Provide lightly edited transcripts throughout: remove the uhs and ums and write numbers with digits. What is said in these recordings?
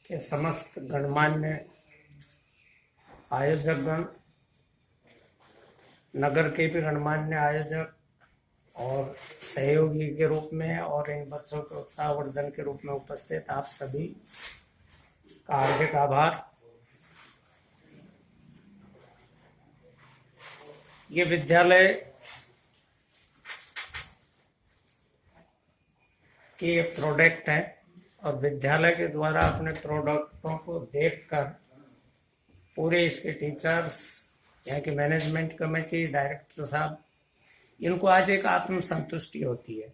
के समस्त गणमान्य आयोजकगण, नगर के भी गणमान्य आयोजक और सहयोगी के रूप में और इन बच्चों के उत्साहवर्धन के रूप में उपस्थित आप सभी का हार्दिक आभार। ये विद्यालय के प्रोडक्ट हैं और विद्यालय के द्वारा अपने प्रोडक्टों को देखकर पूरे इसके टीचर्स, यहाँ की मैनेजमेंट कमेटी, डायरेक्टर साहब, इनको आज एक आत्मसंतुष्टि होती है।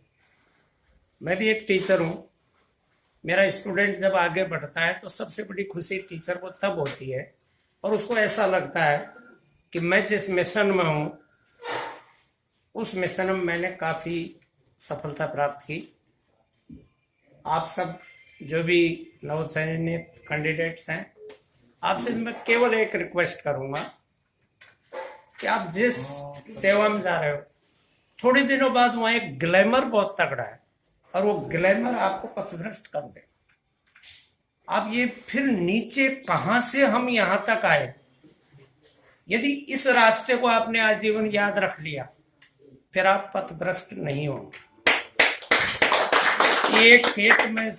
मैं भी एक टीचर हूँ। मेरा स्टूडेंट जब आगे बढ़ता है तो सबसे बड़ी खुशी टीचर को तब होती है और उसको ऐसा लगता है कि मैं जिस मिशन में हूँ उस मिशन में मैंने काफ़ी सफलता प्राप्त की। आप सब जो भी नवचयनित कैंडिडेट्स हैं, आपसे मैं केवल एक रिक्वेस्ट करूंगा कि आप जिस सेवा में जा रहे हो, थोड़े दिनों बाद वहां एक ग्लैमर बहुत तगड़ा है और वो ग्लैमर आपको पथभ्रष्ट कर दे। आप ये फिर नीचे कहां से हम यहां तक आए, यदि इस रास्ते को आपने आजीवन याद रख लिया फिर आप पथभ्रष्ट नहीं होंगे। एक खेत में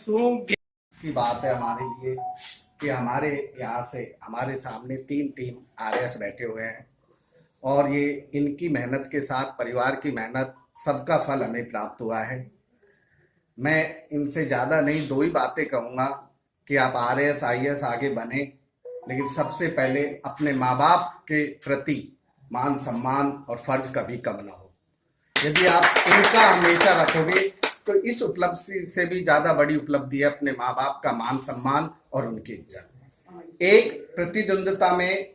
की बात है हमारे लिए कि हमारे यहाँ से हमारे सामने 3 टीम आरएस बैठे हुए हैं और ये इनकी मेहनत के साथ परिवार की मेहनत सबका फल हमें प्राप्त हुआ है। मैं इनसे ज़्यादा नहीं 2 ही बातें कहूँगा कि आप आरएस आईएएस आगे बने, लेकिन सबसे पहले अपने माँ बाप के प्रति मान सम्मान और फर्ज कभी कम ना हो। यदि आप उनका हमेशा रखोगे तो इस उपलब्धि से भी ज्यादा बड़ी उपलब्धि है अपने माँ बाप का मान सम्मान और उनकी इज्जत। एक प्रतिद्वंद्विता में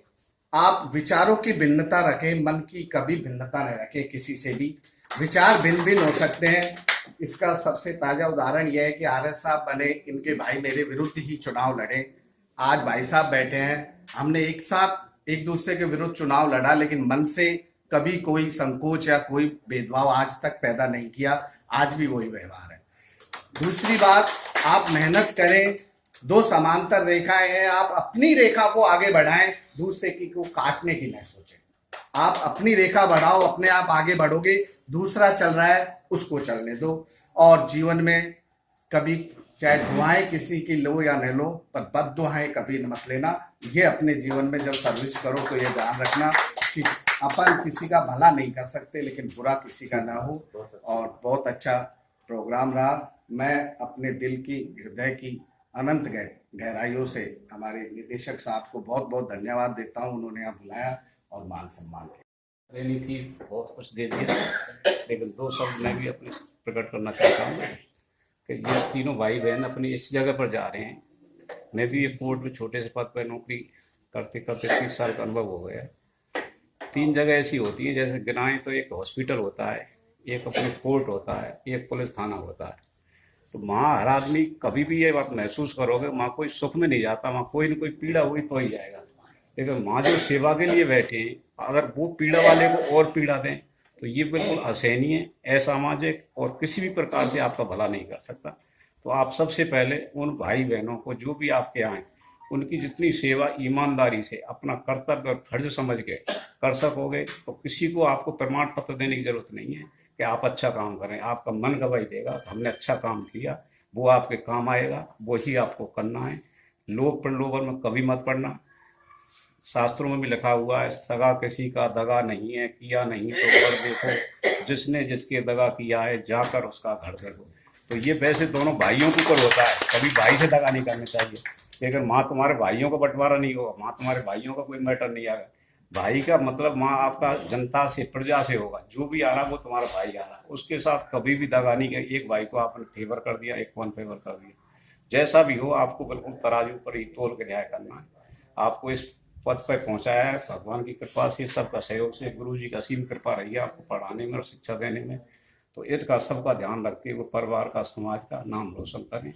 आप विचारों की भिन्नता रखें, मन की कभी भिन्नता न रखें। किसी से भी विचार भिन्न भिन्न हो सकते हैं। इसका सबसे ताजा उदाहरण यह है कि आरएस साहब बने, इनके भाई मेरे विरुद्ध ही चुनाव लड़े। आज भाई साहब बैठे हैं, हमने एक साथ एक दूसरे के विरुद्ध चुनाव लड़ा, लेकिन मन से कभी कोई संकोच या कोई भेदभाव आज तक पैदा नहीं किया। आज भी वही व्यवहार है। दूसरी बात, आप मेहनत करें। 2 समांतर रेखाएं हैं, आप अपनी रेखा को आगे बढ़ाएं, दूसरे की को काटने की न सोचें। आप अपनी रेखा बढ़ाओ, अपने आप आगे बढ़ोगे। दूसरा चल रहा है उसको चलने दो। और जीवन में कभी चाहे दुआएं किसी की लो या न लो, पर बद दुआएं कभी मत लेना। ये अपने जीवन में जब सर्विस करो तो ये ध्यान रखना कि अपन किसी का भला नहीं कर सकते लेकिन बुरा किसी का ना हो। और बहुत अच्छा प्रोग्राम रहा। मैं अपने दिल की, हृदय की अनंत गहराइयों से हमारे निदेशक साहब को बहुत बहुत धन्यवाद देता हूं। उन्होंने यहाँ बुलाया और मान सम्मान किया। रैली थी, बहुत कुछ दे दिया, लेकिन 2 शब्द मैं भी अपने प्रकट करना चाहता हूँ कि ये तीनों भाई बहन अपनी इस जगह पर जा रहे हैं। मैं भी एक कोर्ट में छोटे से पद पर नौकरी करते करते 30 साल का अनुभव हो गया। 3 जगह ऐसी होती है, जैसे गिनाएं तो एक हॉस्पिटल होता है, एक अपने कोर्ट होता है, एक पुलिस थाना होता है। तो वहाँ हर आदमी कभी भी ये बात महसूस करोगे, वहाँ कोई सुख में नहीं जाता, वहाँ कोई न कोई पीड़ा हुई तो ही जाएगा। लेकिन वहाँ जो सेवा के लिए बैठे हैं, अगर वो पीड़ा वाले को और पीड़ा दें तो ये बिल्कुल असहनीय, असामाजिक और किसी भी प्रकार से आपका भला नहीं कर सकता। तो आप सबसे पहले उन भाई बहनों को जो भी आपके यहाँ हैं, उनकी जितनी सेवा ईमानदारी से अपना कर्तव्य और फर्ज समझ के कर सकोगे तो किसी को आपको प्रमाण पत्र देने की जरूरत नहीं है कि आप अच्छा काम करें। आपका मन गवाही देगा हमने अच्छा काम किया, वो आपके काम आएगा, वो ही आपको करना है। लोभ प्रलोभन में कभी मत पड़ना। शास्त्रों में भी लिखा हुआ है, सगा किसी का दगा नहीं है, किया नहीं तो घर देखो, जिसने जिसके दगा किया है जाकर उसका घर देखो। तो ये वैसे दोनों भाइयों के ऊपर होता है, कभी भाई से दगा नहीं करना चाहिए। लेकिन माँ तुम्हारे भाइयों का बंटवारा नहीं होगा, माँ तुम्हारे भाइयों का कोई मैटर नहीं आएगा। भाई का मतलब माँ आपका जनता से, प्रजा से होगा। जो भी आ रहा वो तुम्हारा भाई आ रहा, उसके साथ कभी भी दगा नहीं किया। एक भाई को आपने फेवर कर दिया, एक को अनफेवर कर दिया। जैसा भी हो आपको बिल्कुल तराजू पर ही तोल के न्याय करना है। आपको इस पद पर पहुंचाया है भगवान की कृपा से, सबका सहयोग से, गुरु जी की असीम कृपा रही है आपको पढ़ाने में और शिक्षा देने में। तो इनका सबका ध्यान रखते हुए परिवार का, समाज का नाम रोशन करें।